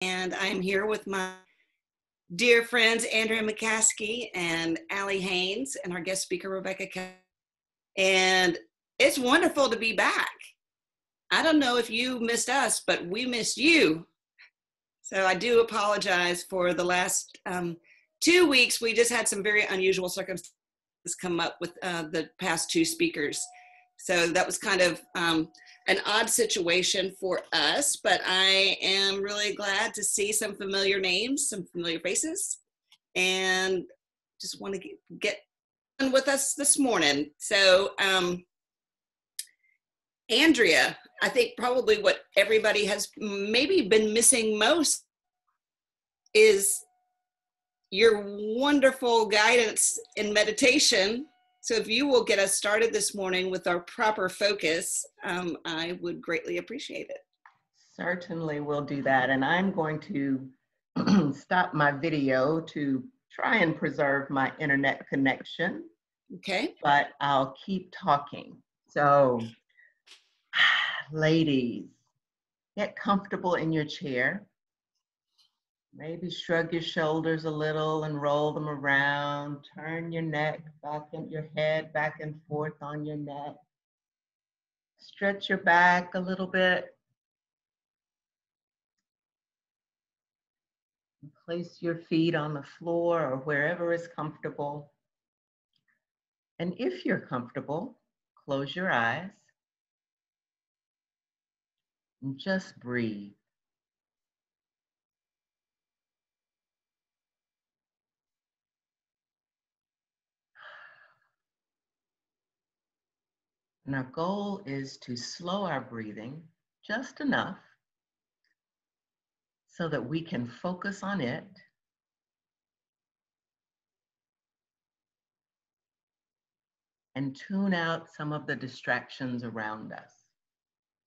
And I'm here with my dear friends, Andrea McCaskey and Allie Haynes, and our guest speaker, Rebecca Kelly. And it's wonderful to be back. I don't know if you missed us, but we missed you. So I do apologize for the last 2 weeks. We just had some very unusual circumstances come up with the past two speakers. So that was kind of an odd situation for us, but I am really glad to see some familiar names, some familiar faces, and just want to get on with us this morning. So Andrea, I think probably what everybody has maybe been missing most is your wonderful guidance in meditation. So if you will get us started this morning with our proper focus, I would greatly appreciate it. Certainly will do that. And I'm going to stop my video to try and preserve my internet connection. Okay. But I'll keep talking. So, ladies, get comfortable in your chair. Maybe shrug your shoulders a little and roll them around. Turn your neck back and your head back and forth on your neck. Stretch your back a little bit. Place your feet on the floor or wherever is comfortable. And if you're comfortable, close your eyes and just breathe. And our goal is to slow our breathing just enough so that we can focus on it and tune out some of the distractions around us.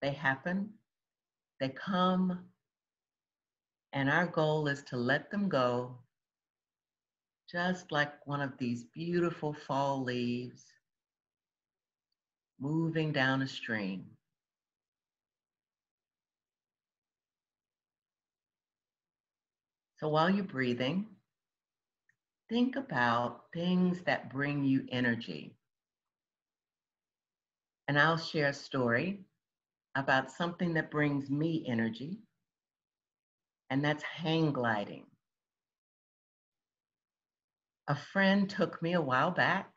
They happen, they come, and our goal is to let them go, just like one of these beautiful fall leaves moving down a stream. So while you're breathing, think about things that bring you energy. And I'll share a story about something that brings me energy, and that's hang gliding. A friend took me a while back,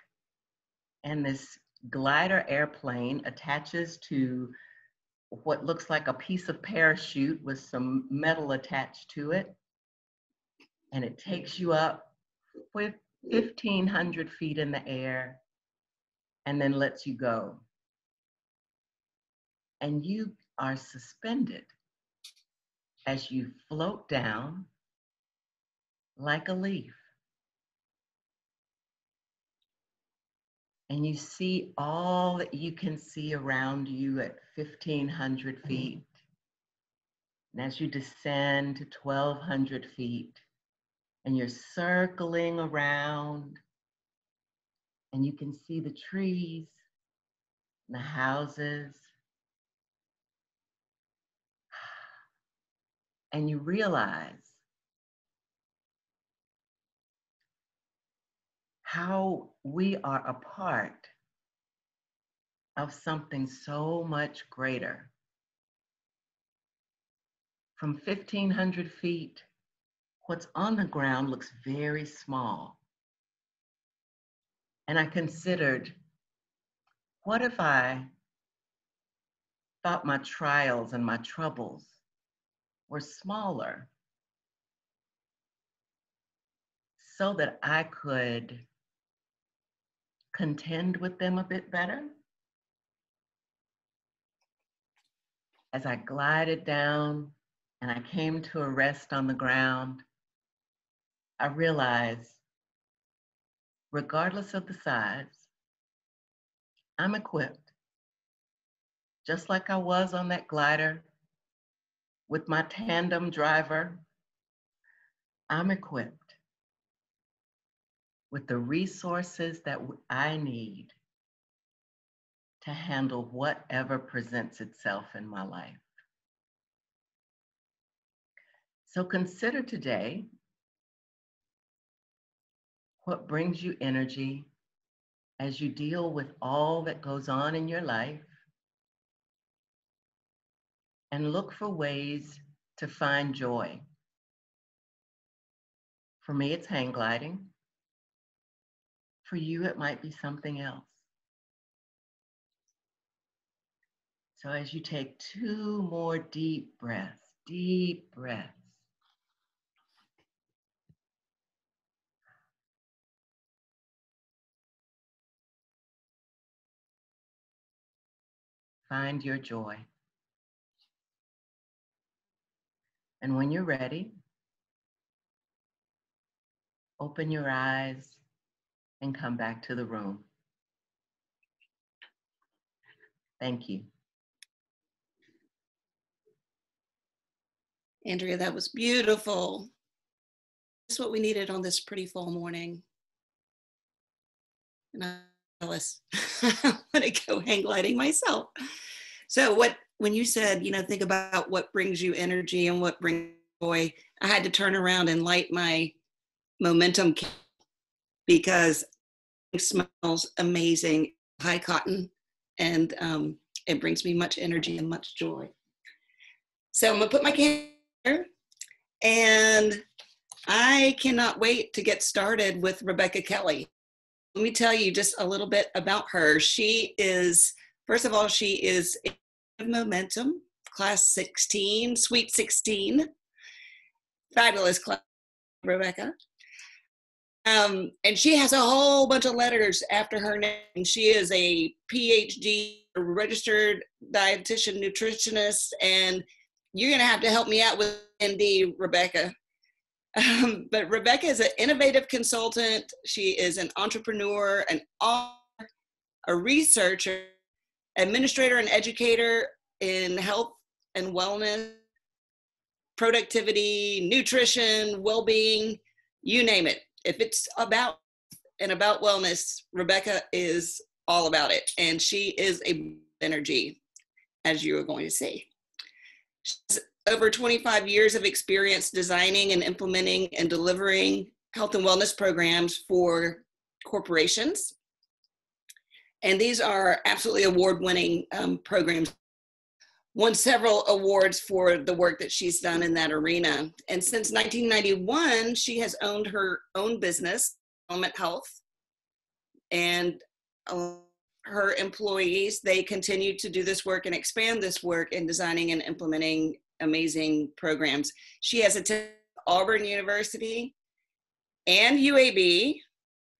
and this glider airplane attaches to what looks like a piece of parachute with some metal attached to it, and it takes you up with 1,500 feet in the air and then lets you go. And you are suspended as you float down like a leaf. And you see all that you can see around you at 1,500 feet. And as you descend to 1,200 feet, and you're circling around, and you can see the trees, and the houses, and you realize how we are a part of something so much greater. From 1,500 feet, what's on the ground looks very small. And I considered, what if I thought my trials and my troubles were smaller so that I could contend with them a bit better? As I glided down and I came to a rest on the ground, I realized, regardless of the size, I'm equipped, just like I was on that glider with my tandem driver. I'm equipped with the resources that I need to handle whatever presents itself in my life. So consider today what brings you energy as you deal with all that goes on in your life, and look for ways to find joy. For me, it's hang gliding. For you, it might be something else. So as you take 2 more deep breaths, find your joy. And when you're ready, open your eyes and come back to the room. Thank you. Andrea, that was beautiful. That's what we needed on this pretty fall morning. And I'm jealous. I want to go hang gliding myself. So when you said, think about what brings you energy and what brings joy, I had to turn around and light my momentum because it smells amazing, high cotton, and it brings me much energy and much joy. So I'm gonna put my candle here, and I cannot wait to get started with Rebecca Kelly. Let me tell you just a little bit about her. First of all, she is in Momentum, class 16, Sweet 16. Fabulous class, Rebecca. And she has a whole bunch of letters after her name. She is a PhD, registered dietitian, nutritionist, and you're going to have to help me out with ND, Rebecca. But Rebecca is an innovative consultant. She is an entrepreneur, an author, a researcher, administrator, and educator in health and wellness, productivity, nutrition, well-being, you name it. If it's about wellness, Rebecca is all about it. And she is a energy, as you are going to see. She has over 25 years of experience designing and implementing and delivering health and wellness programs for corporations. And these are absolutely award-winning programs. Won several awards for the work that she's done in that arena. And since 1991, she has owned her own business, Element Health, and her employees, they continue to do this work and expand this work in designing and implementing amazing programs. She has attended Auburn University and UAB,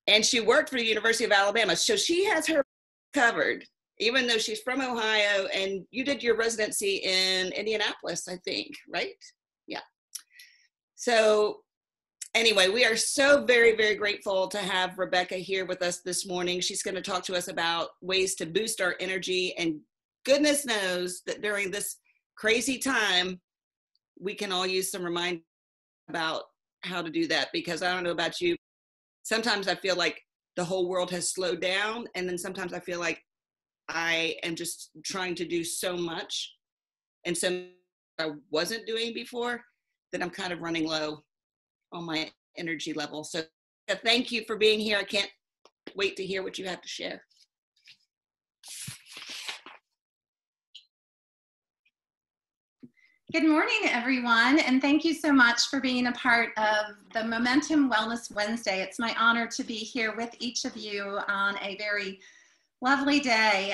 and she worked for the University of Alabama. So she has her covered, even though she's from Ohio, and you did your residency in Indianapolis, I think, right? Yeah. So anyway, we are so very, very grateful to have Rebecca here with us this morning. She's going to talk to us about ways to boost our energy, and goodness knows that during this crazy time, we can all use some reminder about how to do that, because I don't know about you, sometimes I feel like the whole world has slowed down, and then sometimes I feel like I am just trying to do so much and so I wasn't doing before that I'm kind of running low on my energy level. So thank you for being here. I can't wait to hear what you have to share. Good morning, everyone, and thank you so much for being a part of the Momentum Wellness Wednesday. It's my honor to be here with each of you on a very lovely day.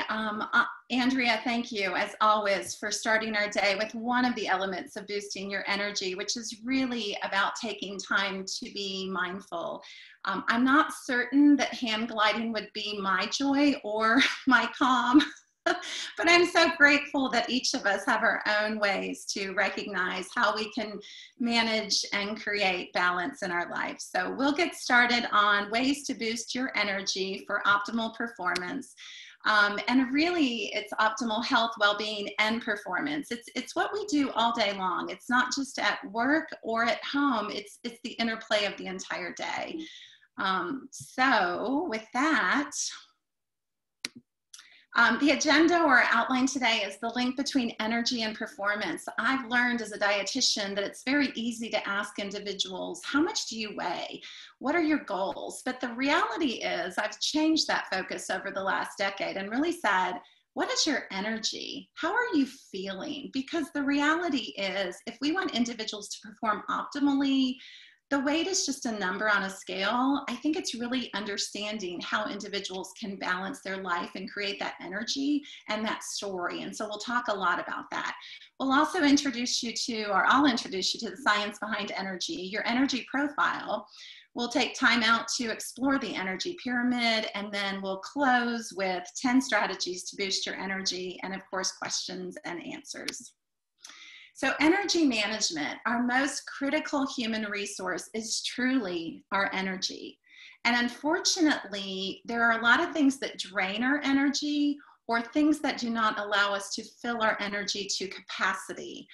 Andrea, thank you, as always, for starting our day with one of the elements of boosting your energy, which is really about taking time to be mindful. I'm not certain that hand gliding would be my joy or my calm, but I'm so grateful that each of us have our own ways to recognize how we can manage and create balance in our life. So we'll get started on ways to boost your energy for optimal performance. And really, it's optimal health, well-being, and performance. It's what we do all day long. It's not just at work or at home. It's the interplay of the entire day. So with that, The agenda or outline today is the link between energy and performance. I've learned as a dietitian that it's very easy to ask individuals, how much do you weigh? What are your goals? But the reality is I've changed that focus over the last decade and really said, what is your energy? How are you feeling? Because the reality is if we want individuals to perform optimally, the weight is just a number on a scale. I think it's really understanding how individuals can balance their life and create that energy and that story. And so we'll talk a lot about that. We'll also introduce you to, or I'll introduce you to the science behind energy, your energy profile. We'll take time out to explore the energy pyramid, and then we'll close with 10 strategies to boost your energy, and of course, questions and answers. So energy management, our most critical human resource, is truly our energy. And unfortunately, there are a lot of things that drain our energy or things that do not allow us to fill our energy to capacity.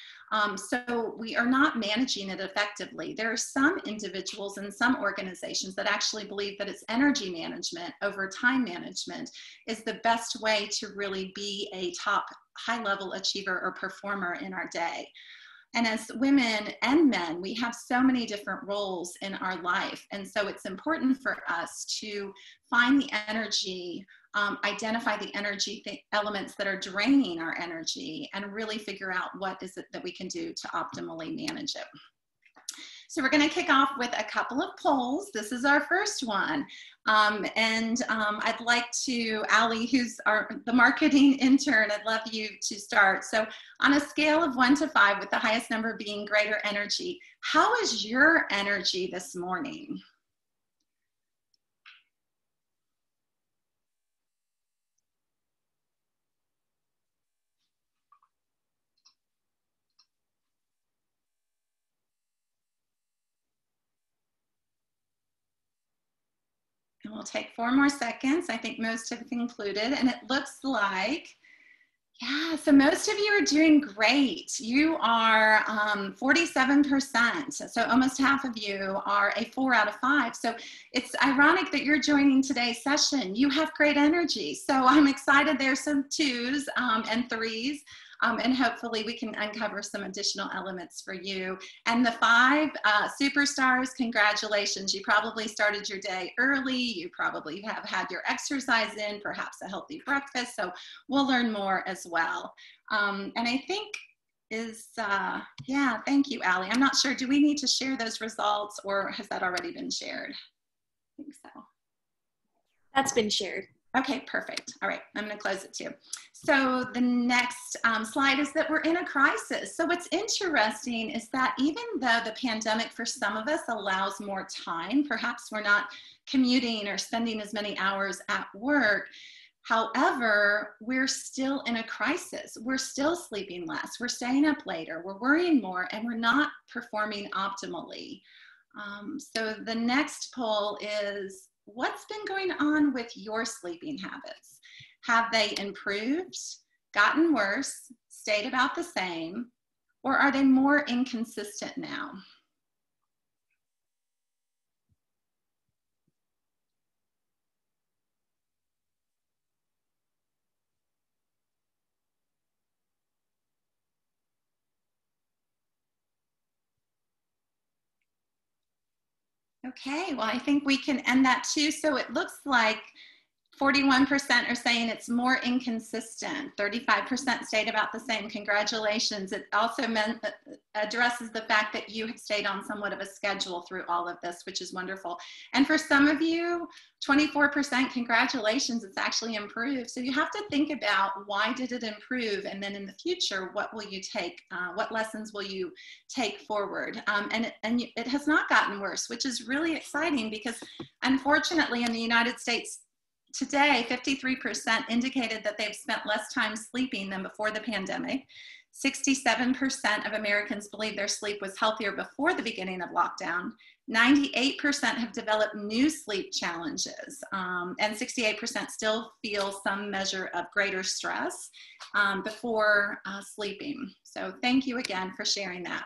So we are not managing it effectively. There are some individuals and some organizations that actually believe that it's energy management over time management is the best way to really be a top high-level achiever or performer in our day. And as women and men, we have so many different roles in our life. And so it's important for us to find the energy, identify the energy elements that are draining our energy, and really figure out what is it that we can do to optimally manage it. So we're going to kick off with a couple of polls. This is our first one. I'd like to, Allie, who's the marketing intern, I'd love you to start. So on a scale of 1 to 5, with the highest number being greater energy, how is your energy this morning? And we'll take 4 more seconds. I think most have concluded, and it looks like, yeah, so most of you are doing great. You are 47%, so almost half of you are a 4 out of 5. So it's ironic that you're joining today's session. You have great energy. So I'm excited there's some 2s and 3s. And hopefully we can uncover some additional elements for you. And the 5 superstars, congratulations. You probably started your day early. You probably have had your exercise in, perhaps a healthy breakfast. So we'll learn more as well. And I think yeah, thank you, Allie. I'm not sure, do we need to share those results, or has that already been shared? I think so. That's been shared. Okay, perfect. All right, I'm going to close it too. So the next slide is that we're in a crisis. So what's interesting is that even though the pandemic for some of us allows more time, perhaps we're not commuting or spending as many hours at work, however, we're still in a crisis. We're still sleeping less, we're staying up later, we're worrying more, and we're not performing optimally. So the next poll is, what's been going on with your sleeping habits? Have they improved, gotten worse, stayed about the same, or are they more inconsistent now? Okay, well, I think we can end that too. So it looks like 41% are saying it's more inconsistent. 35% stayed about the same. Congratulations. It also addresses the fact that you have stayed on somewhat of a schedule through all of this, which is wonderful. And for some of you, 24%, congratulations, it's actually improved. So you have to think about, why did it improve? And then in the future, what will you take? What lessons will you take forward? And it has not gotten worse, which is really exciting, because unfortunately in the United States today, 53% indicated that they've spent less time sleeping than before the pandemic. 67% of Americans believe their sleep was healthier before the beginning of lockdown. 98% have developed new sleep challenges, and 68% still feel some measure of greater stress before sleeping. So thank you again for sharing that.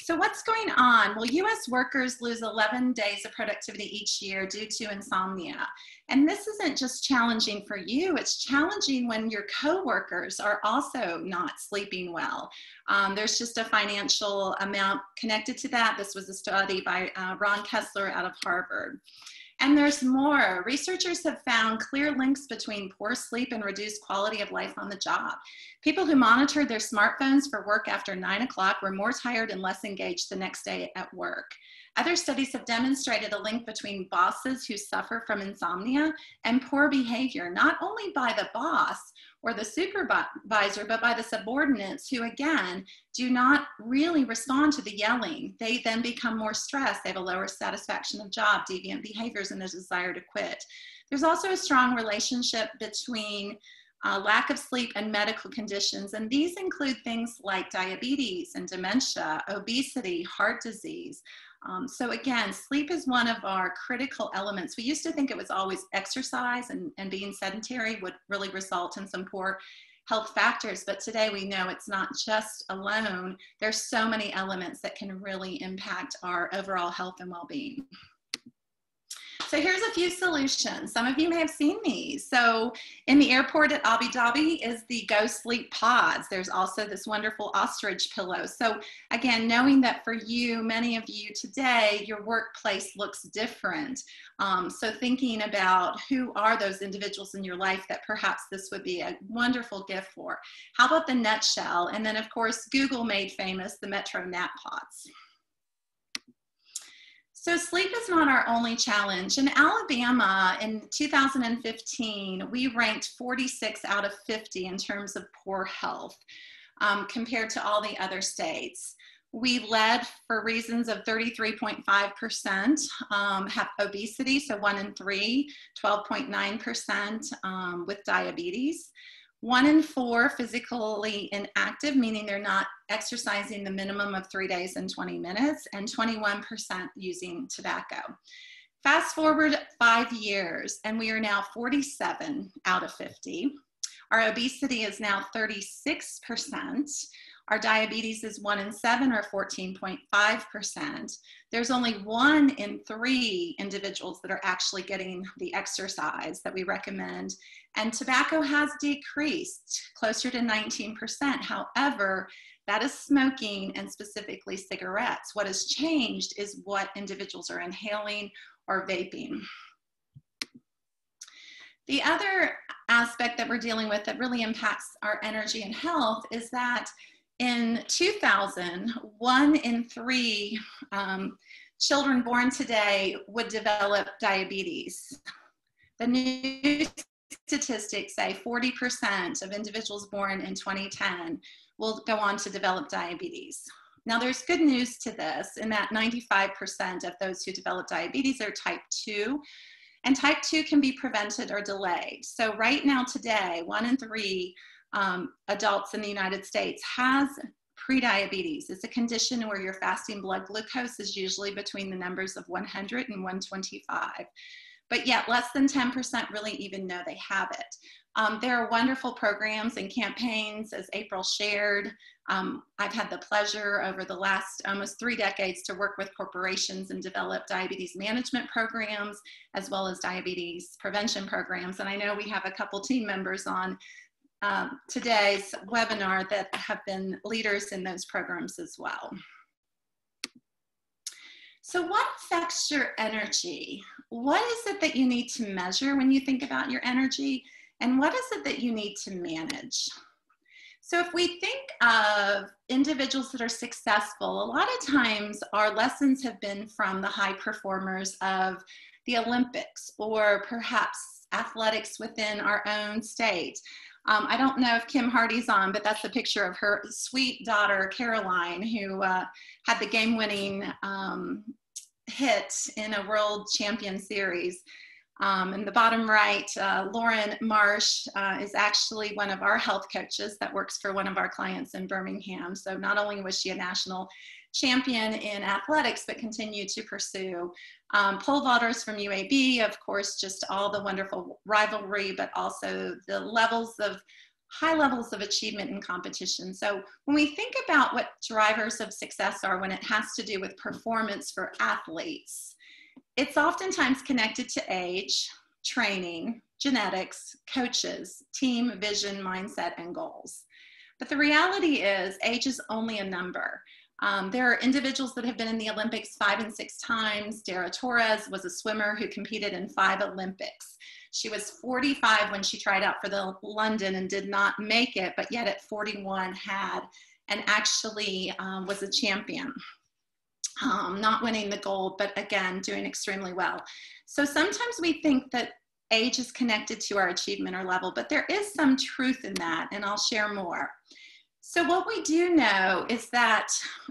So what's going on? Well, US workers lose 11 days of productivity each year due to insomnia. And this isn't just challenging for you, it's challenging when your coworkers are also not sleeping well. There's just a financial amount connected to that. This was a study by Ron Kessler out of Harvard. And there's more. Researchers have found clear links between poor sleep and reduced quality of life on the job. People who monitored their smartphones for work after 9 o'clock were more tired and less engaged the next day at work. Other studies have demonstrated a link between bosses who suffer from insomnia and poor behavior, not only by the boss or the supervisor, but by the subordinates who, again, do not really respond to the yelling. They then become more stressed. They have a lower satisfaction of job, deviant behaviors, and a desire to quit. There's also a strong relationship between lack of sleep and medical conditions, and these include things like diabetes and dementia, obesity, heart disease. So again, sleep is one of our critical elements. We used to think it was always exercise and being sedentary would really result in some poor health factors, but today we know it's not just alone. There's so many elements that can really impact our overall health and well-being. So here's a few solutions. Some of you may have seen these. So in the airport at Abu Dhabi is the Go Sleep Pods. There's also this wonderful ostrich pillow. So again, knowing that for you, many of you today, your workplace looks different. So thinking about who are those individuals in your life that perhaps this would be a wonderful gift for. How about the Nutshell? And then of course, Google made famous the Metro Nap Pods. So sleep is not our only challenge. In Alabama, in 2015, we ranked 46 out of 50 in terms of poor health compared to all the other states. We led for reasons of 33.5% have obesity, so 1 in 3, 12.9% with diabetes. 1 in 4 physically inactive, meaning they're not exercising the minimum of 3 days and 20 minutes, and 21% using tobacco. Fast forward 5 years, and we are now 47 out of 50. Our obesity is now 36%. Our diabetes is 1 in 7 or 14.5%. There's only 1 in 3 individuals that are actually getting the exercise that we recommend. And tobacco has decreased closer to 19%. However, that is smoking and specifically cigarettes. What has changed is what individuals are inhaling or vaping. The other aspect that we're dealing with that really impacts our energy and health is that in 2000, 1 in 3 children born today would develop diabetes. The new statistics say 40% of individuals born in 2010 will go on to develop diabetes. Now there's good news to this in that 95% of those who develop diabetes are type 2, and type 2 can be prevented or delayed. So right now today, 1 in 3 adults in the United States has prediabetes. It's a condition where your fasting blood glucose is usually between the numbers of 100 and 125. But yet less than 10% really even know they have it. There are wonderful programs and campaigns, as April shared. I've had the pleasure over the last almost 3 decades to work with corporations and develop diabetes management programs, as well as diabetes prevention programs. And I know we have a couple team members on today's webinar that have been leaders in those programs as well. So what affects your energy? What is it that you need to measure when you think about your energy? And what is it that you need to manage? So if we think of individuals that are successful, a lot of times our lessons have been from the high performers of the Olympics or perhaps athletics within our own state. I don't know if Kim Hardy's on, but that's a picture of her sweet daughter, Caroline, who had the game-winning hit in a world champion series. In the bottom right, Lauren Marsh is actually one of our health coaches that works for one of our clients in Birmingham. So not only was she a national champion in athletics, but continued to pursue pole vaulters from UAB, of course, just all the wonderful rivalry, but also the levels of high levels of achievement in competition. So when we think about what drivers of success are when it has to do with performance for athletes, it's oftentimes connected to age, training, genetics, coaches, team, vision, mindset, and goals. But the reality is age is only a number. There are individuals that have been in the Olympics 5 and 6 times. Dara Torres was a swimmer who competed in 5 Olympics. She was 45 when she tried out for the London and did not make it, but yet at 41 had and actually was a champion. Not winning the gold, but again, doing extremely well. So sometimes we think that age is connected to our achievement or level, but there is some truth in that, and I'll share more. So what we do know is that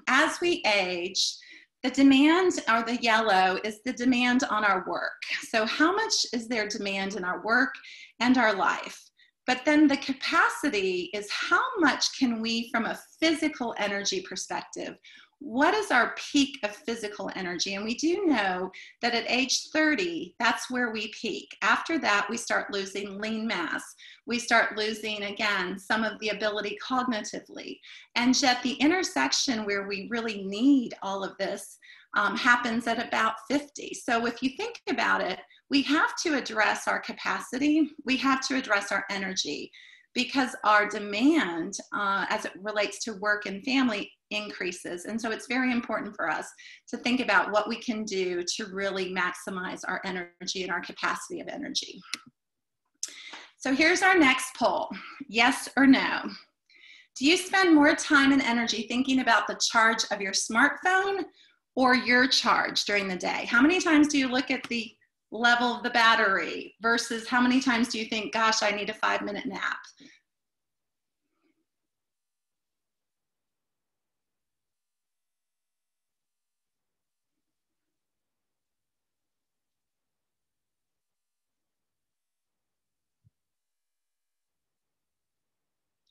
as we age, the demand, or the yellow, is the demand on our work. So how much is there demand in our work and our life? But then the capacity is how much can we, from a physical energy perspective, what is our peak of physical energy? And we do know that at age 30, that's where we peak. After that, we start losing lean mass. We start losing, again, some of the ability cognitively. And yet the intersection where we really need all of this happens at about 50. So if you think about it, we have to address our capacity. We have to address our energy, because our demand as it relates to work and family increases. And so it's very important for us to think about what we can do to really maximize our energy and our capacity of energy. So here's our next poll, yes or no. Do you spend more time and energy thinking about the charge of your smartphone or your charge during the day? How many times do you look at the level of the battery versus how many times do you think, gosh, I need a 5-minute nap?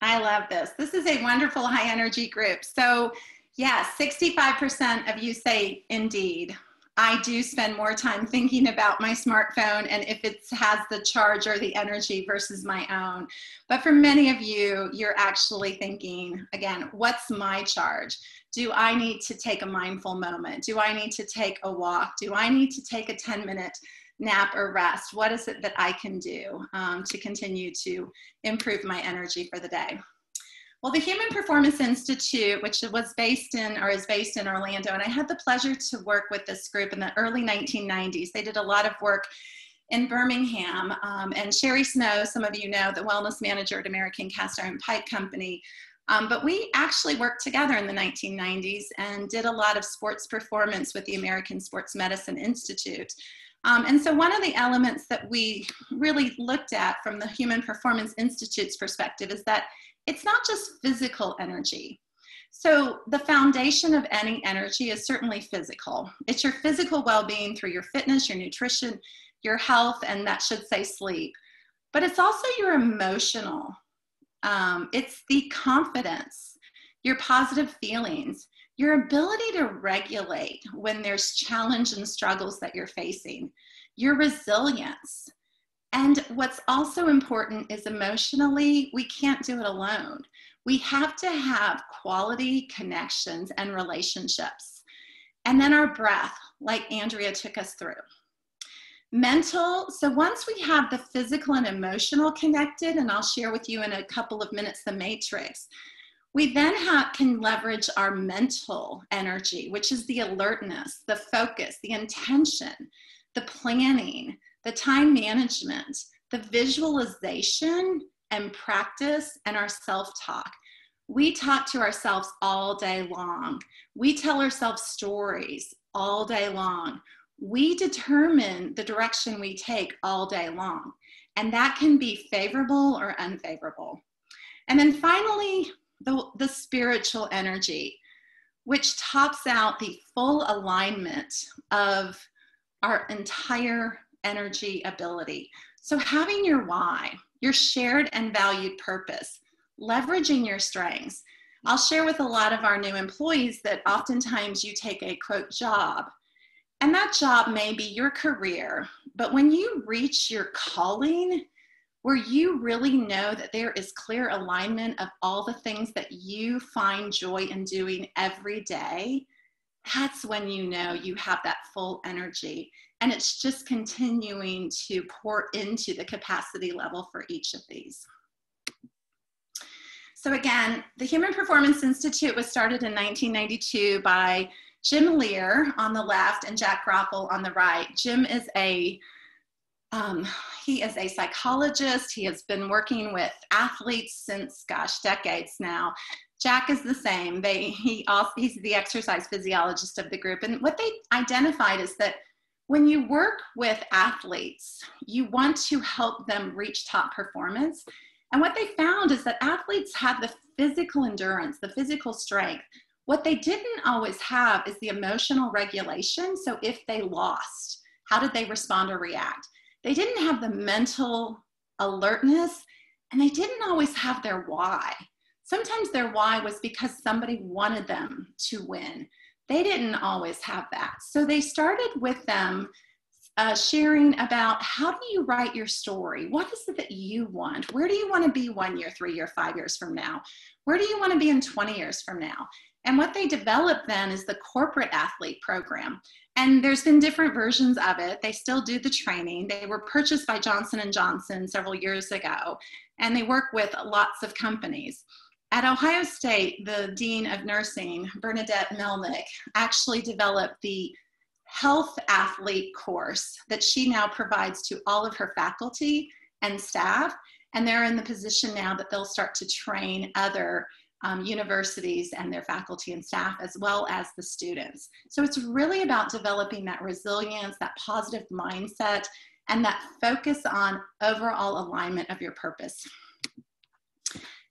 I love this. This is a wonderful high energy group. So yes, 65% of you say indeed. I do spend more time thinking about my smartphone and if it has the charge or the energy versus my own. But for many of you, you're actually thinking, again, what's my charge? Do I need to take a mindful moment? Do I need to take a walk? Do I need to take a 10-minute nap or rest? What is it that I can do to continue to improve my energy for the day? Well, the Human Performance Institute, which was based in, or is based in Orlando, and I had the pleasure to work with this group in the early 1990s. They did a lot of work in Birmingham, and Sherry Snow, some of you know, the wellness manager at American Cast Iron Pipe Company. But we actually worked together in the 1990s and did a lot of sports performance with the American Sports Medicine Institute. And so one of the elements that we really looked at from the Human Performance Institute's perspective is that it's not just physical energy. So the foundation of any energy is certainly physical. It's your physical well-being through your fitness, your nutrition, your health, and that should say sleep. But it's also your emotional. It's the confidence, your positive feelings, your ability to regulate when there's challenge and struggles that you're facing, your resilience. And what's also important is emotionally, we can't do it alone. We have to have quality connections and relationships. And then our breath, like Andrea took us through. Mental, so once we have the physical and emotional connected, and I'll share with you in a couple of minutes the matrix, we then can leverage our mental energy, which is the alertness, the focus, the intention, the planning, the time management, the visualization and practice, and our self-talk. We talk to ourselves all day long. We tell ourselves stories all day long. We determine the direction we take all day long. And that can be favorable or unfavorable. And then finally, the spiritual energy, which tops out the full alignment of our entire energy ability. So having your why, your shared and valued purpose, leveraging your strengths. I'll share with a lot of our new employees that oftentimes you take a quote job, and that job may be your career, but when you reach your calling, where you really know that there is clear alignment of all the things that you find joy in doing every day, that's when you know you have that full energy. And it's just continuing to pour into the capacity level for each of these. So again, the Human Performance Institute was started in 1992 by Jim Lear on the left and Jack Groppel on the right. Jim is he is a psychologist. He has been working with athletes since, gosh, decades now. Jack is the same. He's the exercise physiologist of the group. And what they identified is that when you work with athletes, you want to help them reach top performance. And what they found is that athletes have the physical endurance, the physical strength. What they didn't always have is the emotional regulation. So if they lost, how did they respond or react? They didn't have the mental alertness, and they didn't always have their why. Sometimes their why was because somebody wanted them to win. They didn't always have that. So they started with them sharing about, how do you write your story? What is it that you want? Where do you want to be 1 year, 3 years, 5 years from now? Where do you want to be in 20 years from now? And what they developed then is the corporate athlete program. And there's been different versions of it. They still do the training. They were purchased by Johnson & Johnson several years ago, and they work with lots of companies. At Ohio State, the Dean of Nursing, Bernadette Melnick, actually developed the health athlete course that she now provides to all of her faculty and staff. And they're in the position now that they'll start to train other universities and their faculty and staff, as well as the students. So it's really about developing that resilience, that positive mindset, and that focus on overall alignment of your purpose.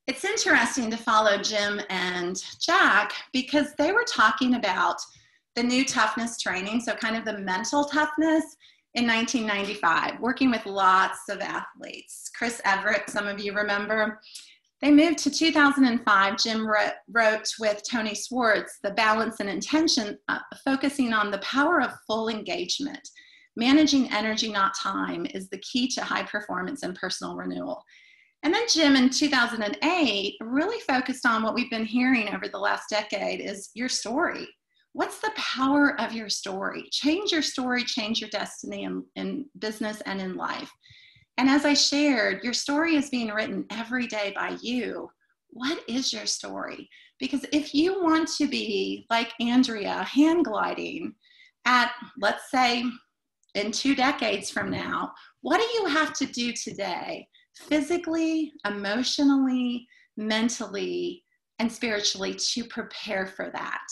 It's interesting to follow Jim and Jack because they were talking about the new toughness training, so kind of the mental toughness, in 1995, working with lots of athletes. Chris Everett, some of you remember. They moved to 2005. Jim wrote with Tony Swartz, The Balance and Intention, focusing on the power of full engagement. Managing energy, not time, is the key to high performance and personal renewal. And then Jim in 2008 really focused on what we've been hearing over the last decade is your story. What's the power of your story? Change your story, change your destiny in business and in life. And as I shared, your story is being written every day by you. What is your story? Because if you want to be like Andrea, hand gliding at, let's say, in 2 decades from now, what do you have to do today, physically, emotionally, mentally, and spiritually, to prepare for that?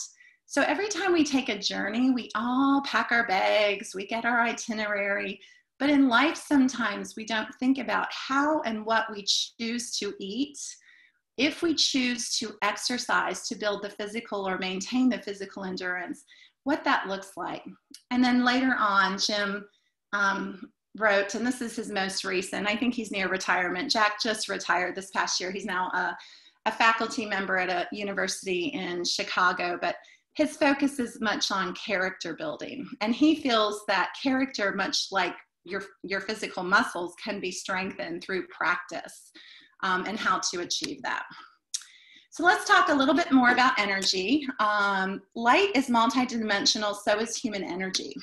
So every time we take a journey, we all pack our bags, we get our itinerary, but in life sometimes we don't think about how and what we choose to eat, if we choose to exercise to build the physical or maintain the physical endurance, what that looks like. And then later on, Jim wrote, and this is his most recent, I think he's near retirement. Jack just retired this past year. He's now a faculty member at a university in Chicago, but his focus is much on character building. And he feels that character, much like your physical muscles, can be strengthened through practice and how to achieve that. So let's talk a little bit more about energy. Light is multidimensional, so is human energy.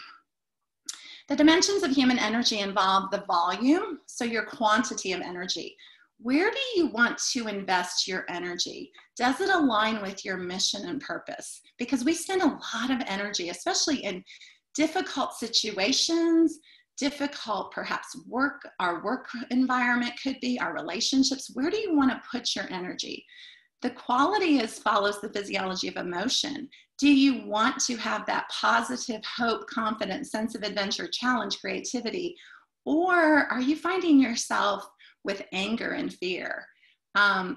The dimensions of human energy involve the volume, so your quantity of energy. Where do you want to invest your energy? Does it align with your mission and purpose? Because we spend a lot of energy, especially in difficult situations, difficult perhaps work, our work environment could be, our relationships. Where do you want to put your energy? The quality follows the physiology of emotion. Do you want to have that positive hope, confidence, sense of adventure, challenge, creativity? Or are you finding yourself with anger and fear?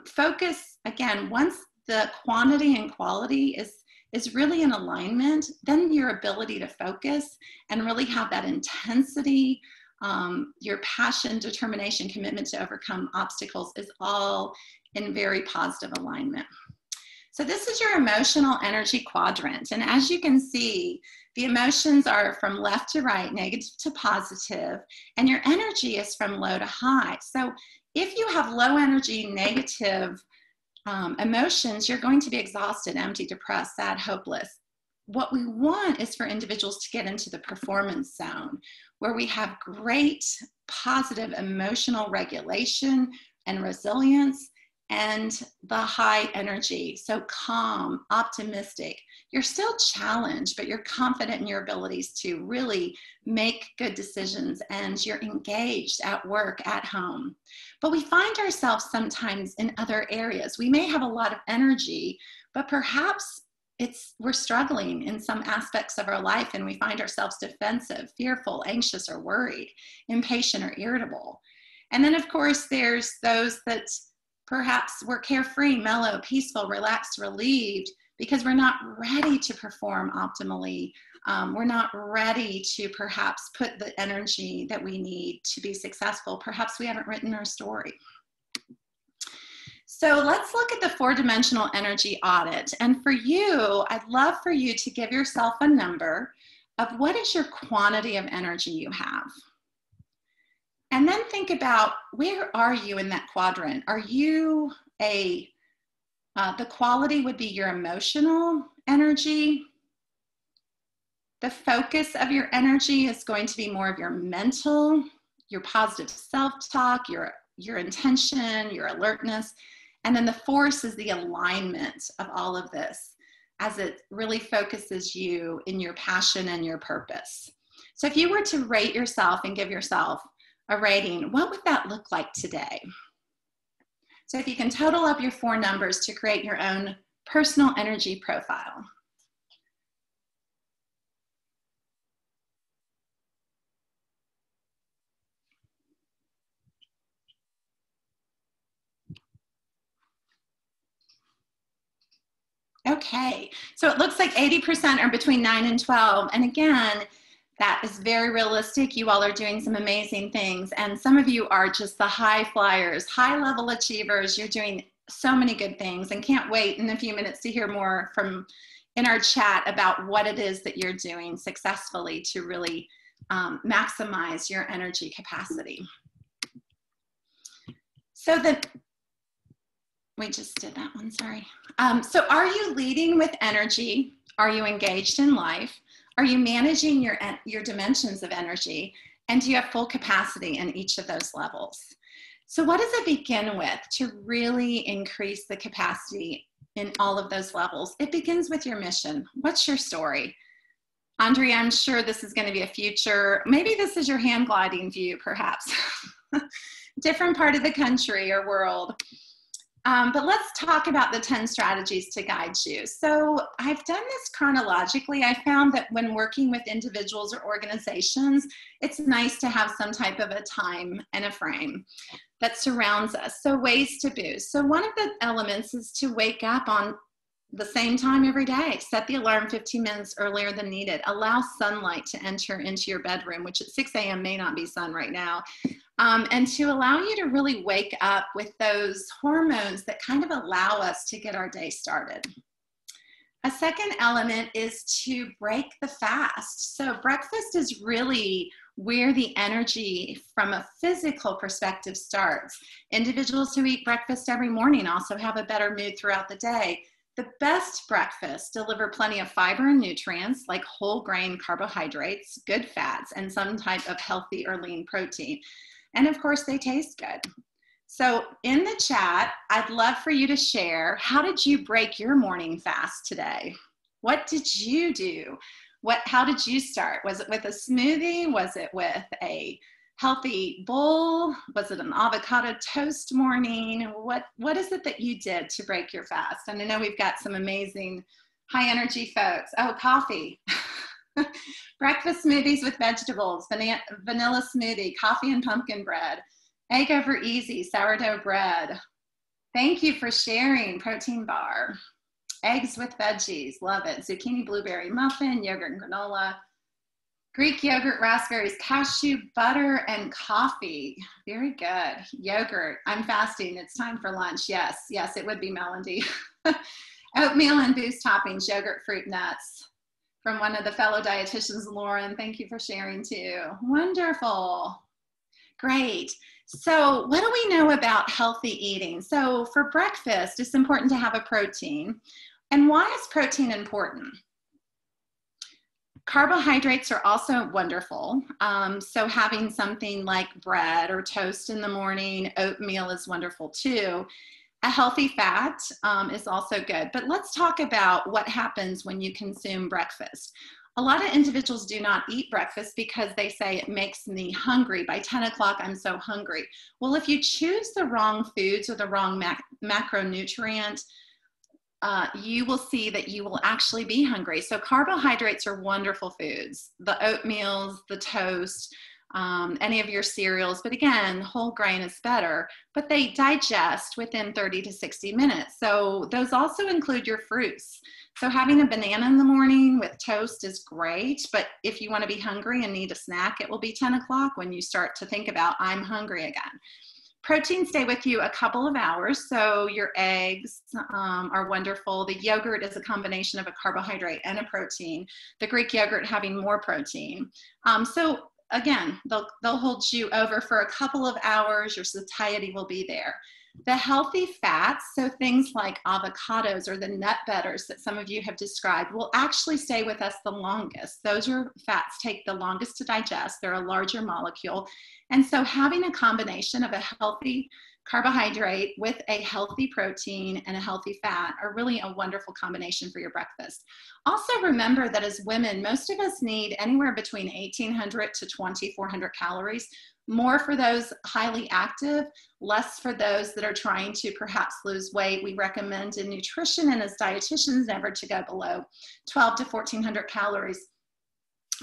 Focus, again, once the quantity and quality is really in alignment, then your ability to focus and really have that intensity, your passion, determination, commitment to overcome obstacles is all in very positive alignment. So this is your emotional energy quadrant. And as you can see, The emotions are from left to right, negative to positive, and your energy is from low to high. So if you have low energy, negative emotions, you're going to be exhausted, empty, depressed, sad, hopeless. What we want is for individuals to get into the performance zone where we have great positive emotional regulation and resilience and the high energy. So calm, optimistic. You're still challenged, but you're confident in your abilities to really make good decisions, and you're engaged at work, at home. But we find ourselves sometimes in other areas. We may have a lot of energy, but perhaps we're struggling in some aspects of our life, and we find ourselves defensive, fearful, anxious, or worried, impatient, or irritable. And then, of course, there's those that perhaps we're carefree, mellow, peaceful, relaxed, relieved, because we're not ready to perform optimally. We're not ready to perhaps put the energy that we need to be successful. Perhaps we haven't written our story. So let's look at the 4-dimensional energy audit. And for you, I'd love for you to give yourself a number of what is your quantity of energy you have. And then think about, where are you in that quadrant? Are you the quality would be your emotional energy. The focus of your energy is going to be more of your mental, your positive self-talk, your intention, your alertness. And then the force is the alignment of all of this, as it really focuses you in your passion and your purpose. So if you were to rate yourself and give yourself a rating, what would that look like today? So if you can total up your 4 numbers to create your own personal energy profile. Okay, so it looks like 80% are between 9 and 12. And again, that is very realistic. You all are doing some amazing things. And some of you are just the high flyers, high level achievers. You're doing so many good things, and can't wait in a few minutes to hear more from in our chat about what it is that you're doing successfully to really maximize your energy capacity. So we just did that one, sorry. So are you leading with energy? Are you engaged in life? Are you managing your dimensions of energy? And do you have full capacity in each of those levels? So what does it begin with to really increase the capacity in all of those levels? It begins with your mission. What's your story? Andrea, I'm sure this is going to be a future, maybe this is your hand gliding view, perhaps. Different part of the country or world. But let's talk about the 10 strategies to guide you. So I've done this chronologically. I found that when working with individuals or organizations, it's nice to have some type of a time and a frame that surrounds us. So ways to boost. So one of the elements is to wake up on the same time every day. Set the alarm 15 minutes earlier than needed. Allow sunlight to enter into your bedroom, which at 6 a.m. may not be sun right now. And to allow you to really wake up with those hormones that kind of allow us to get our day started. A second element is to break the fast. So breakfast is really where the energy from a physical perspective starts. Individuals who eat breakfast every morning also have a better mood throughout the day. The best breakfasts deliver plenty of fiber and nutrients like whole grain carbohydrates, good fats, and some type of healthy or lean protein. And of course, they taste good. So in the chat, I'd love for you to share, how did you break your morning fast today? What did you do? How did you start? Was it with a smoothie? Was it with a healthy bowl? Was it an avocado toast morning? What is it that you did to break your fast? And I know we've got some amazing high energy folks. Oh, coffee. Breakfast smoothies with vegetables, vanilla smoothie, coffee and pumpkin bread, egg over easy, sourdough bread. Thank you for sharing. Protein bar, eggs with veggies, love it. Zucchini blueberry muffin, yogurt and granola, Greek yogurt, raspberries, cashew, butter, and coffee. Very good. Yogurt. I'm fasting. It's time for lunch. Yes, it would be Melody. Oatmeal and boost toppings, yogurt, fruit, nuts. from one of the fellow dietitians, Lauren. Thank you for sharing too. Wonderful. Great. So what do we know about healthy eating? So for breakfast, it's important to have a protein. And why is protein important? Carbohydrates are also wonderful. So having something like bread or toast in the morning, oatmeal is wonderful too. A healthy fat is also good. But let's talk about what happens when you consume breakfast. A lot of individuals do not eat breakfast because they say it makes me hungry. By 10 o'clock, I'm so hungry. Well, if you choose the wrong foods or the wrong macronutrient, you will see that you will actually be hungry. So carbohydrates are wonderful foods. The oatmeals, the toast, any of your cereals, but again, whole grain is better, but they digest within 30 to 60 minutes. So those also include your fruits. So having a banana in the morning with toast is great, but if you want to be hungry and need a snack, it will be 10 o'clock when you start to think about, I'm hungry again. Proteins stay with you a couple of hours, so your eggs are wonderful. The yogurt is a combination of a carbohydrate and a protein. The Greek yogurt having more protein. So again, they'll hold you over for a couple of hours. Your satiety will be there. The healthy fats, so things like avocados or the nut butters that some of you have described, will actually stay with us the longest. Those are fats take the longest to digest. They're a larger molecule. And so having a combination of a healthy carbohydrate with a healthy protein and a healthy fat are really a wonderful combination for your breakfast. Also remember that as women, most of us need anywhere between 1,800 to 2,400 calories. More for those highly active, less for those that are trying to perhaps lose weight. We recommend in nutrition and as dietitians never to go below 12 to 1,400 calories.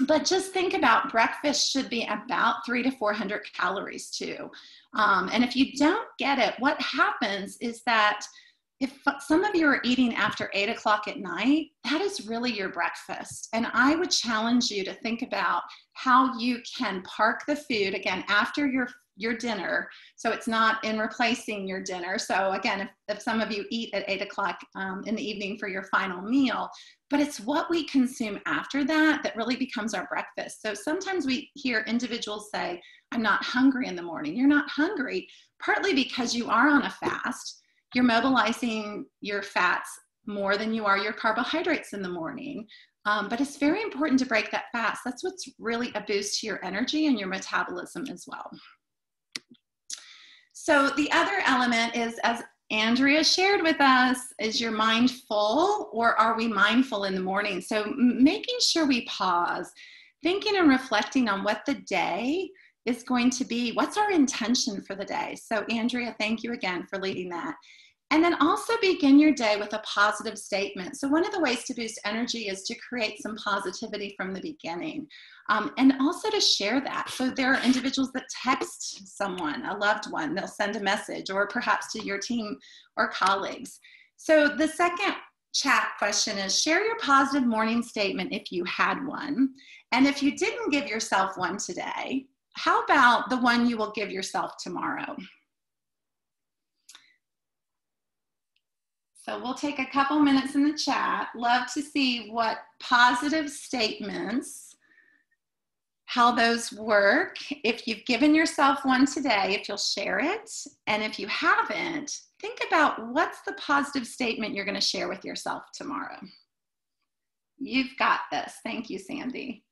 But just think about breakfast should be about 300 to 400 calories too. And if you don't get it, what happens is that if some of you are eating after 8 o'clock at night, that is really your breakfast. And I would challenge you to think about how you can park the food again after your dinner, so it's not in replacing your dinner. So again, if some of you eat at 8 o'clock in the evening for your final meal, but it's what we consume after that that really becomes our breakfast. So sometimes we hear individuals say, I'm not hungry in the morning. You're not hungry, partly because you are on a fast. You're mobilizing your fats more than you are your carbohydrates in the morning. But it's very important to break that fast. That's what's really a boost to your energy and your metabolism as well. So the other element is, as Andrea shared with us, is your mind full, or are we mindful in the morning? So making sure we pause, thinking and reflecting on what the day is going to be. What's our intention for the day? So Andrea, thank you again for leading that. And then also begin your day with a positive statement. So one of the ways to boost energy is to create some positivity from the beginning, and also to share that. So there are individuals that text someone, a loved one, they'll send a message, or perhaps to your team or colleagues. So the second chat question is, share your positive morning statement if you had one. And if you didn't give yourself one today, how about the one you will give yourself tomorrow? So we'll take a couple minutes in the chat. Love to see what positive statements, how those work. If you've given yourself one today, if you'll share it. And if you haven't, think about what's the positive statement you're going to share with yourself tomorrow. You've got this. Thank you, Sandy.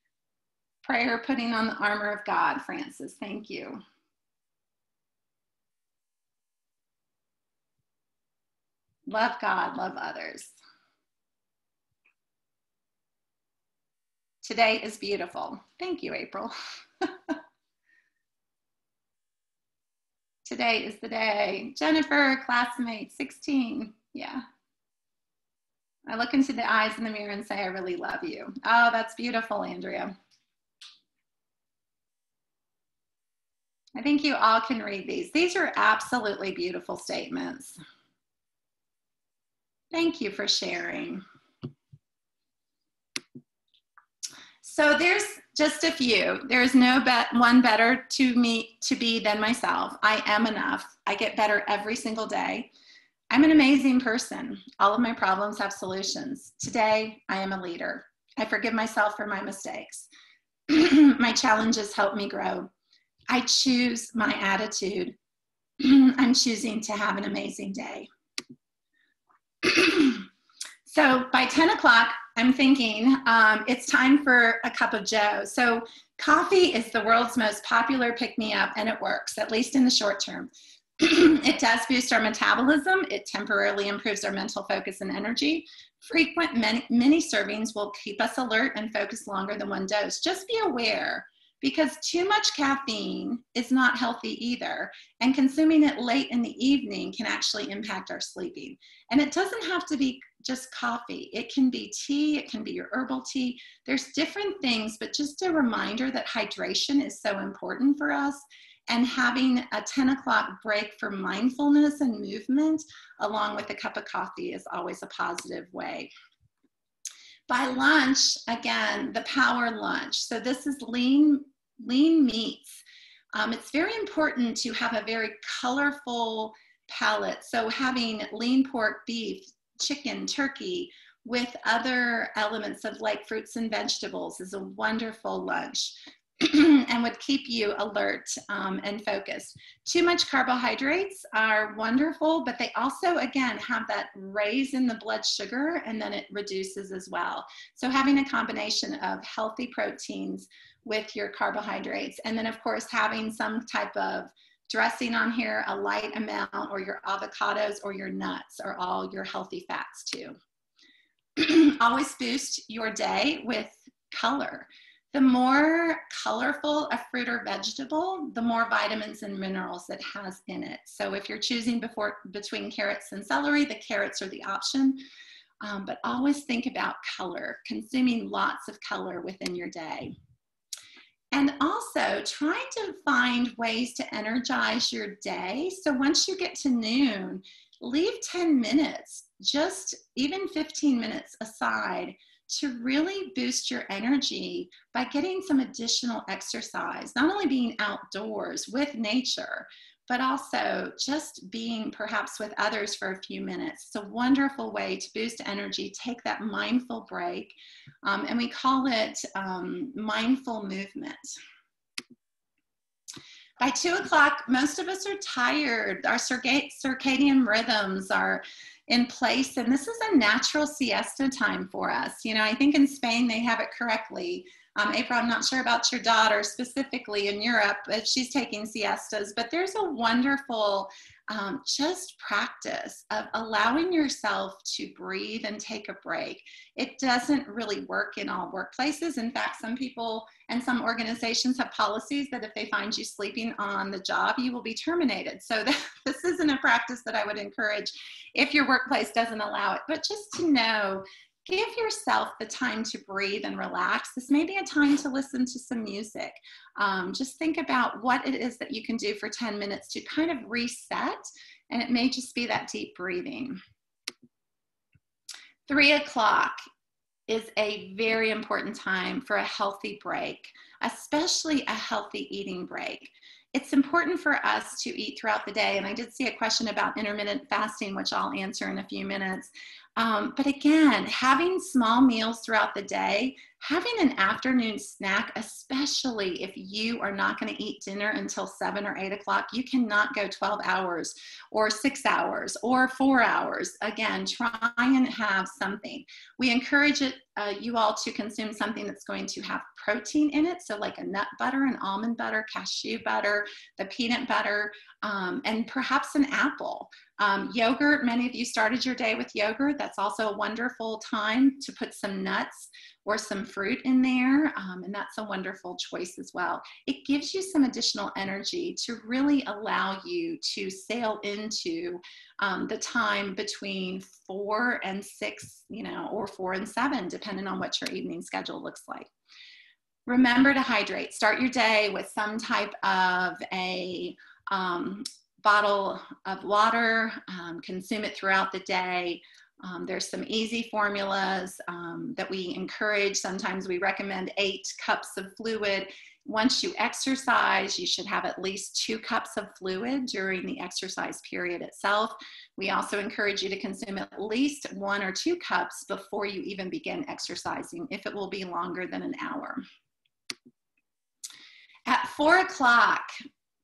Prayer, putting on the armor of God, Francis. Thank you. Love God, love others. Today is beautiful. Thank you, April. Today is the day. Jennifer, classmate, 16. Yeah. I look into the eyes in the mirror and say, I really love you. Oh, that's beautiful, Andrea. I think you all can read these. These are absolutely beautiful statements. Thank you for sharing. So there's just a few. There's no one better to be than myself. I am enough. I get better every single day. I'm an amazing person. All of my problems have solutions. Today, I am a leader. I forgive myself for my mistakes. My challenges help me grow. I choose my attitude. I'm choosing to have an amazing day. So by 10 o'clock, I'm thinking it's time for a cup of joe. So coffee is the world's most popular pick-me-up, and it works, at least in the short term. It does boost our metabolism. It temporarily improves our mental focus and energy. Frequent mini servings will keep us alert and focused longer than one dose. Just be aware, because too much caffeine is not healthy either, and consuming it late in the evening can actually impact our sleeping. And it doesn't have to be just coffee. It can be tea, it can be your herbal tea. There's different things, but just a reminder that hydration is so important for us, and having a 10 o'clock break for mindfulness and movement along with a cup of coffee is always a positive way. By lunch, again, the power lunch. So this is lean meats. It's very important to have a very colorful palate. So having lean pork, beef, chicken, turkey with other elements of like fruits and vegetables is a wonderful lunch. And would keep you alert and focused. Too much carbohydrates are wonderful, but they also, again, have that raise in the blood sugar, and then it reduces as well. So having a combination of healthy proteins with your carbohydrates, and then of course having some type of dressing on here, a light amount, or your avocados or your nuts are all your healthy fats too. Always boost your day with color. The more colorful a fruit or vegetable, the more vitamins and minerals it has in it. So if you're choosing between carrots and celery, the carrots are the option. But always think about color, consuming lots of color within your day. And also trying to find ways to energize your day. So once you get to noon, leave 10 minutes, just even 15 minutes aside to really boost your energy by getting some additional exercise, not only being outdoors with nature, but also just being perhaps with others for a few minutes. It's a wonderful way to boost energy, take that mindful break, and we call it mindful movement. By 2 o'clock, most of us are tired. Our circadian rhythms are in place, and this is a natural siesta time for us. You know, I think in Spain they have it correctly. April, I'm not sure about your daughter specifically in Europe if she's taking siestas, but there's a wonderful just practice of allowing yourself to breathe and take a break. It doesn't really work in all workplaces. In fact, some people and some organizations have policies that if they find you sleeping on the job, you will be terminated. So this isn't a practice that I would encourage if your workplace doesn't allow it. But just to know, give yourself the time to breathe and relax. This may be a time to listen to some music. Just think about what it is that you can do for 10 minutes to kind of reset, and it may just be that deep breathing. 3 o'clock is a very important time for a healthy break, especially a healthy eating break. It's important for us to eat throughout the day, and I did see a question about intermittent fasting, which I'll answer in a few minutes. But again, having small meals throughout the day, having an afternoon snack, especially if you are not going to eat dinner until 7 or 8 o'clock, you cannot go 12 hours or 6 hours or 4 hours. Again, try and have something. We encourage you all to consume something that's going to have protein in it. So like a nut butter, an almond butter, cashew butter, the peanut butter, and perhaps an apple. Yogurt, many of you started your day with yogurt. That's also a wonderful time to put some nuts or some fruit in there, and that's a wonderful choice as well. It gives you some additional energy to really allow you to sail into the time between 4 and 6, you know, or 4 and 7, depending on what your evening schedule looks like. Remember to hydrate. Start your day with some type of a bottle of water, consume it throughout the day. There's some easy formulas that we encourage. Sometimes we recommend 8 cups of fluid. Once you exercise, you should have at least 2 cups of fluid during the exercise period itself. We also encourage you to consume at least 1 or 2 cups before you even begin exercising, if it will be longer than an hour. At 4 o'clock,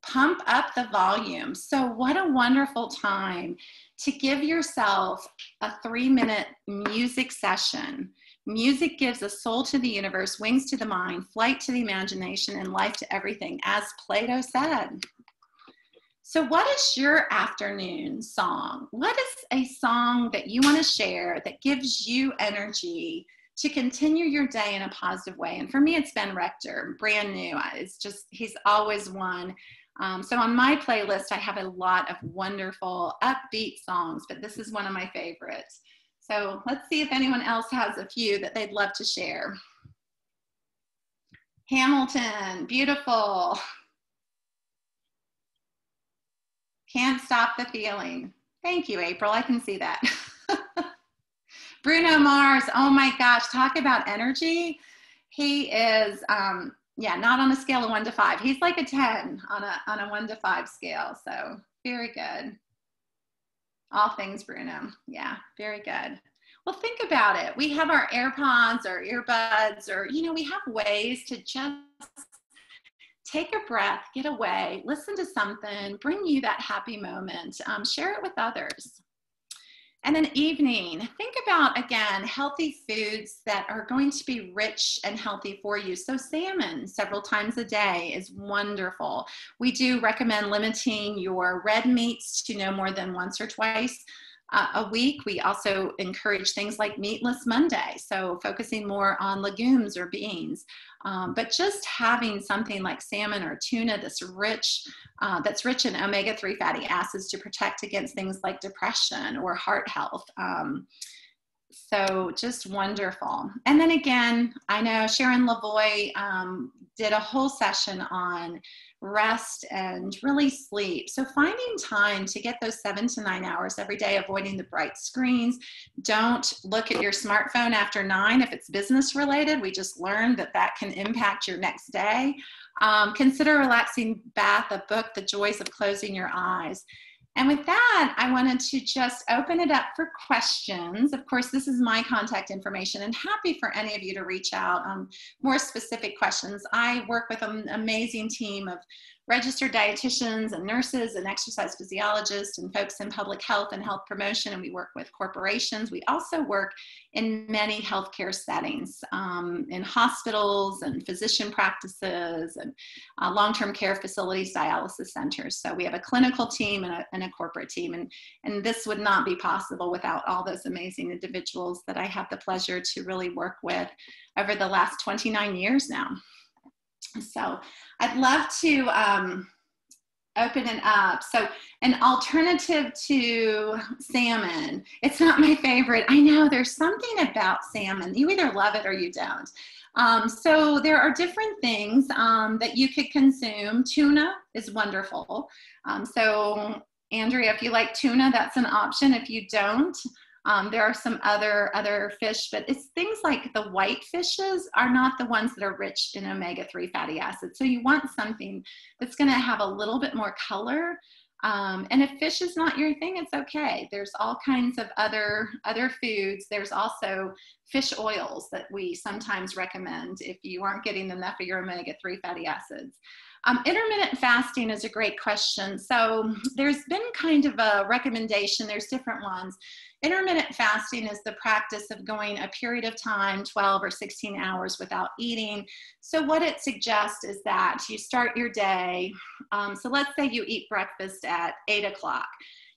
pump up the volume. So what a wonderful time to give yourself a 3-minute music session. Music gives a soul to the universe, wings to the mind, flight to the imagination, and life to everything, as Plato said. So what is your afternoon song? What is a song that you want to share that gives you energy to continue your day in a positive way? And for me, it's Ben Rector, brand new. It's just, he's always one. So on my playlist, I have a lot of wonderful upbeat songs, but this is one of my favorites. So let's see if anyone else has a few that they'd love to share. Hamilton, beautiful. Can't Stop the Feeling. Thank you, April, I can see that. Bruno Mars, oh my gosh, talk about energy. He is, yeah, not on a scale of 1 to 5. He's like a 10 on a 1 to 5 scale. So very good. All things Bruno. Yeah, very good. Well, think about it. We have our AirPods or earbuds, or, you know, we have ways to just take a breath, get away, listen to something, bring you that happy moment, share it with others. And then evening, think about, again, healthy foods that are going to be rich and healthy for you. So salmon several times a day is wonderful. We do recommend limiting your red meats to no more than once or twice a week. We also encourage things like Meatless Monday, so focusing more on legumes or beans. But just having something like salmon or tuna that's rich in omega-3 fatty acids to protect against things like depression or heart health. So just wonderful. And then again, I know Sharon Lavoie did a whole session on rest and really sleep. So finding time to get those 7 to 9 hours every day, avoiding the bright screens. Don't look at your smartphone after 9 if it's business related. We just learned that that can impact your next day. Consider a relaxing bath, a book, The Joys of Closing Your Eyes. And with that, I wanted to just open it up for questions. Of course, this is my contact information, and happy for any of you to reach out on more specific questions. I work with an amazing team of registered dietitians and nurses and exercise physiologists and folks in public health and health promotion, and we work with corporations. We also work in many healthcare settings, in hospitals and physician practices and long-term care facilities, dialysis centers. So we have a clinical team and a corporate team, and this would not be possible without all those amazing individuals that I have the pleasure to really work with over the last 29 years now. So I'd love to open it up. So an alternative to salmon, it's not my favorite. I know there's something about salmon. You either love it or you don't. So there are different things that you could consume. Tuna is wonderful. So Andrea, if you like tuna, that's an option. If you don't, there are some other fish, but it's things like the white fishes are not the ones that are rich in omega-3 fatty acids. So you want something that's going to have a little bit more color. And if fish is not your thing, it's okay. There's all kinds of other foods. There's also fish oils that we sometimes recommend if you aren't getting enough of your omega-3 fatty acids. Intermittent fasting is a great question. So there's been kind of a recommendation. There's different ones. Intermittent fasting is the practice of going a period of time, 12 or 16 hours without eating. So what it suggests is that you start your day. So let's say you eat breakfast at 8 o'clock.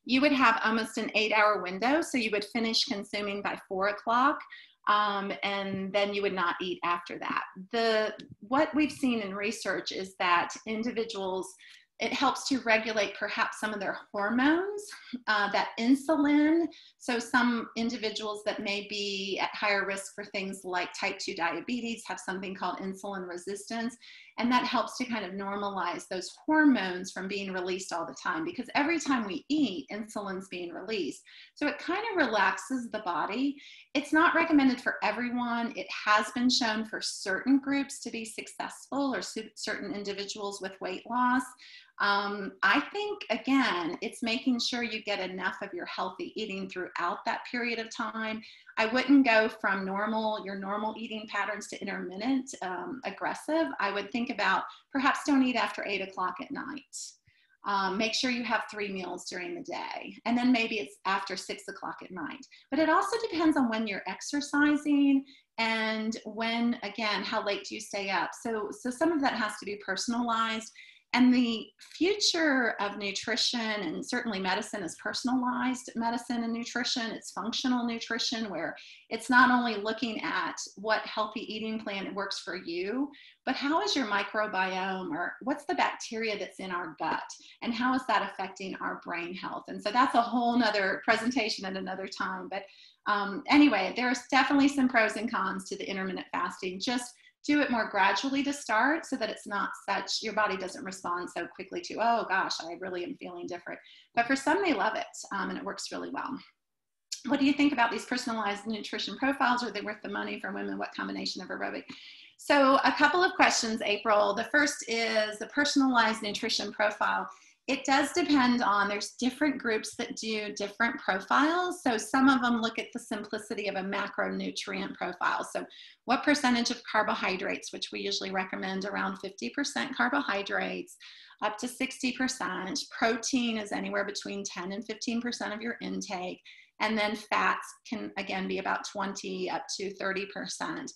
You would have almost an 8-hour window. So you would finish consuming by 4 o'clock. And then you would not eat after that. What we've seen in research is that individuals, it helps to regulate perhaps some of their hormones, that insulin. So some individuals that may be at higher risk for things like type 2 diabetes have something called insulin resistance. And that helps to kind of normalize those hormones from being released all the time, because every time we eat, insulin's being released. So it kind of relaxes the body. It's not recommended for everyone. It has been shown for certain groups to be successful, or certain individuals with weight loss. I think, again, it's making sure you get enough of your healthy eating throughout that period of time. I wouldn't go from your normal eating patterns to intermittent, aggressive. I would think about perhaps don't eat after 8 o'clock at night. Make sure you have 3 meals during the day, and then maybe it's after 6 o'clock at night. But it also depends on when you're exercising and when, again, how late do you stay up. So some of that has to be personalized. And the future of nutrition, and certainly medicine, is personalized medicine and nutrition. It's functional nutrition, where it's not only looking at what healthy eating plan works for you, but how is your microbiome, or what's the bacteria that's in our gut, and how is that affecting our brain health? And so that's a whole nother presentation at another time. But anyway, there's definitely some pros and cons to the intermittent fasting. Just do it more gradually to start, so that it's not such, your body doesn't respond so quickly to, oh gosh, I really am feeling different. But for some, they love it, and it works really well. What do you think about these personalized nutrition profiles? Are they worth the money for women? What combination of aerobic? So a couple of questions, April. The first is the personalized nutrition profile. It does depend on, there's different groups that do different profiles. So some of them look at the simplicity of a macronutrient profile. So what percentage of carbohydrates, which we usually recommend around 50% carbohydrates, up to 60%. Protein is anywhere between 10 and 15% of your intake. And then fats can, again, be about 20 up to 30%.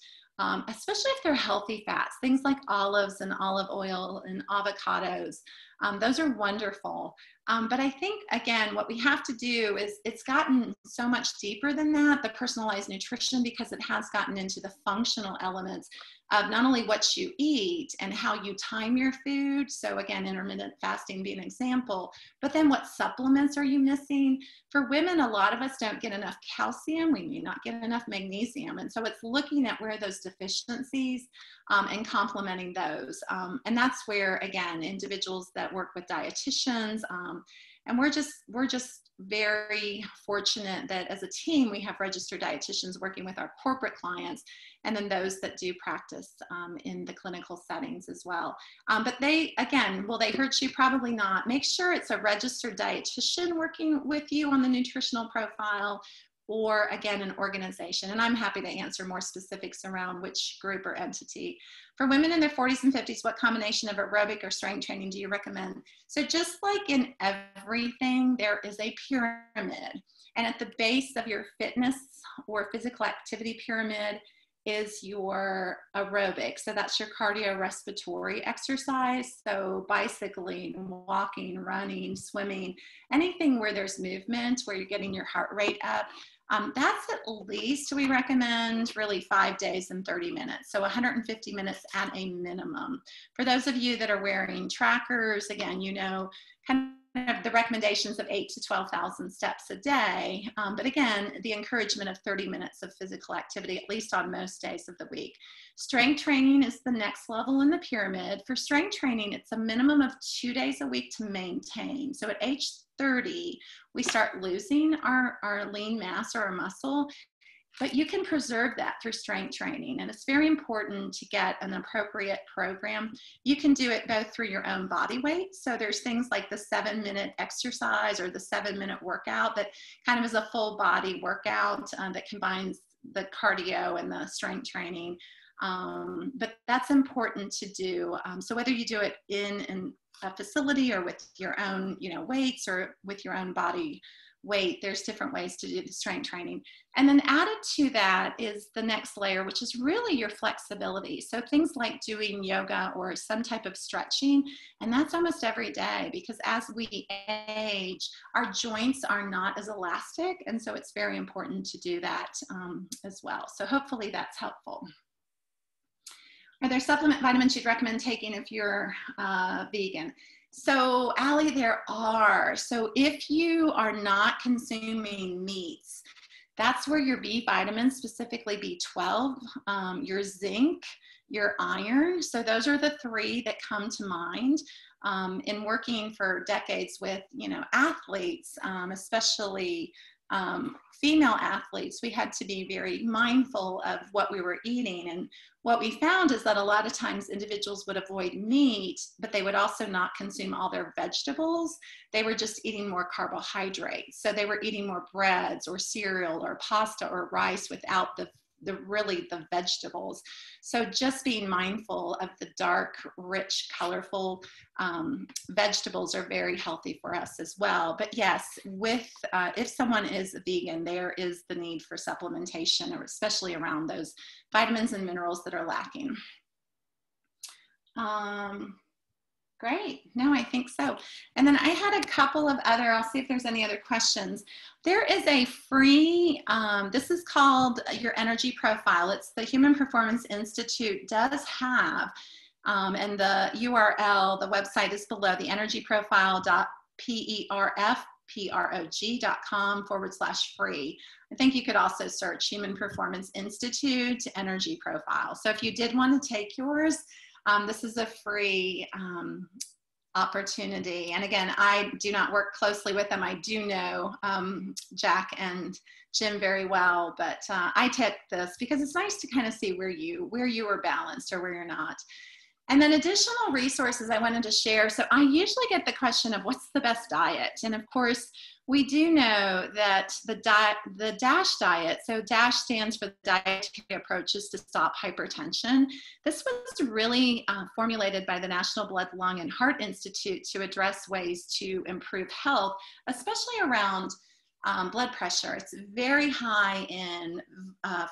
Especially if they're healthy fats, things like olives and olive oil and avocados. Those are wonderful. But I think, again, what we have to do is, it's gotten so much deeper than that, the personalized nutrition, because it has gotten into the functional elements of not only what you eat and how you time your food. So again, intermittent fasting being an example, but then what supplements are you missing? For women, a lot of us don't get enough calcium. We may not get enough magnesium. And so it's looking at where those deficiencies and complementing those. And that's where, again, individuals that work with dietitians, and we're just very fortunate that as a team, we have registered dietitians working with our corporate clients, and then those that do practice in the clinical settings as well. But they, again, will they hurt you? Probably not. Make sure it's a registered dietitian working with you on the nutritional profile, or again, an organization. And I'm happy to answer more specifics around which group or entity. For women in their 40s and 50s, what combination of aerobic or strength training do you recommend? So just like in everything, there is a pyramid. And at the base of your fitness or physical activity pyramid is your aerobic. So that's your cardiorespiratory exercise. So bicycling, walking, running, swimming, anything where there's movement, where you're getting your heart rate up. That's at least, we recommend, really 5 days and 30 minutes. So 150 minutes at a minimum. For those of you that are wearing trackers, again, you know, kind of the recommendations of 8,000 to 12,000 steps a day. But again, the encouragement of 30 minutes of physical activity, at least on most days of the week. Strength training is the next level in the pyramid. For strength training, it's a minimum of 2 days a week to maintain. So at age 30, we start losing our lean mass or our muscle, but you can preserve that through strength training. And it's very important to get an appropriate program. You can do it both through your own body weight. So there's things like the 7-minute exercise or the 7-minute workout that kind of is a full body workout that combines the cardio and the strength training. But that's important to do. So whether you do it in a facility or with your own, weights, or with your own body weight, there's different ways to do the strength training. And then added to that is the next layer, which is really your flexibility. So things like doing yoga or some type of stretching, and that's almost every day, because as we age, our joints are not as elastic. And so it's very important to do that as well. So hopefully that's helpful. Are there supplement vitamins you'd recommend taking if you're vegan? So Allie, there are. So if you are not consuming meats, that's where your B vitamins, specifically B12, your zinc, your iron. So those are the three that come to mind. In working for decades with, athletes, especially female athletes, we had to be very mindful of what we were eating. And what we found is that a lot of times individuals would avoid meat, but they would also not consume all their vegetables. They were just eating more carbohydrates. So they were eating more breads or cereal or pasta or rice without the vegetables. So just being mindful of the dark, rich, colorful vegetables are very healthy for us as well. But yes, if someone is a vegan, there is the need for supplementation, or especially around those vitamins and minerals that are lacking. Great. No, I think so. And then I had a couple of I'll see if there's any other questions. There is a free, this is called your energy profile. It's the Human Performance Institute does have, and the URL, the website is below, the energyprofile.perfprog.com/free. I think you could also search Human Performance Institute Energy Profile. So if you did want to take yours, this is a free opportunity. And again, I do not work closely with them. I do know Jack and Jim very well, but I took this because it's nice to kind of see where you are balanced or where you're not. And then additional resources I wanted to share. So I usually get the question of what's the best diet? And of course, we do know that the DASH diet, so DASH stands for Dietary Approaches to Stop Hypertension. This was really formulated by the National Blood, Lung, and Heart Institute to address ways to improve health, especially around blood pressure. It's very high in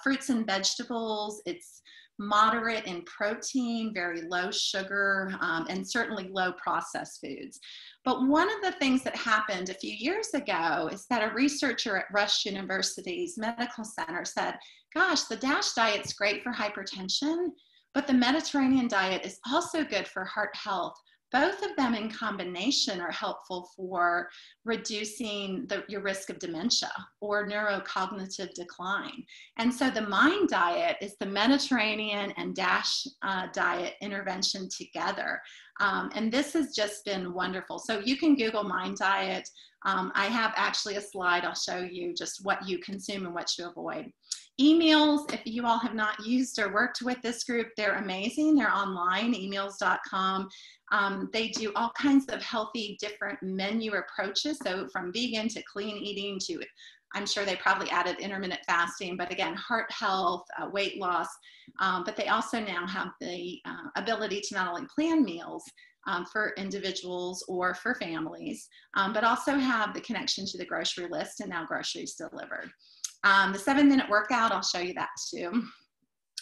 fruits and vegetables. It's moderate in protein, very low sugar, and certainly low processed foods. But one of the things that happened a few years ago is that a researcher at Rush University's medical center said, gosh, the DASH diet's great for hypertension, but the Mediterranean diet is also good for heart health. Both of them in combination are helpful for reducing your risk of dementia or neurocognitive decline. And so the MIND diet is the Mediterranean and DASH diet intervention together. And this has just been wonderful. So you can Google MIND diet. I have actually a slide. I'll show you just what you consume and what you avoid. Emails, if you all have not used or worked with this group, they're amazing. They're online, emails.com. They do all kinds of healthy, different menu approaches. So from vegan to clean eating to, I'm sure they probably added intermittent fasting, but again, heart health, weight loss. But they also now have the ability to not only plan meals for individuals or for families, but also have the connection to the grocery list and now groceries delivered. The 7-minute workout, I'll show you that too.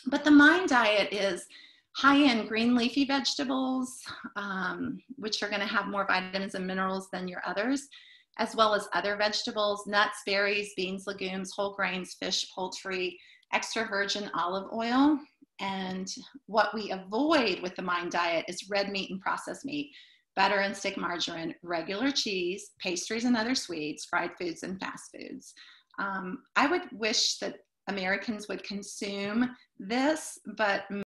But the MIND diet is high in green leafy vegetables, which are going to have more vitamins and minerals than your others, as well as other vegetables, nuts, berries, beans, legumes, whole grains, fish, poultry, extra virgin olive oil. And what we avoid with the MIND diet is red meat and processed meat, butter and stick margarine, regular cheese, pastries and other sweets, fried foods, and fast foods. I would wish that Americans would consume this, but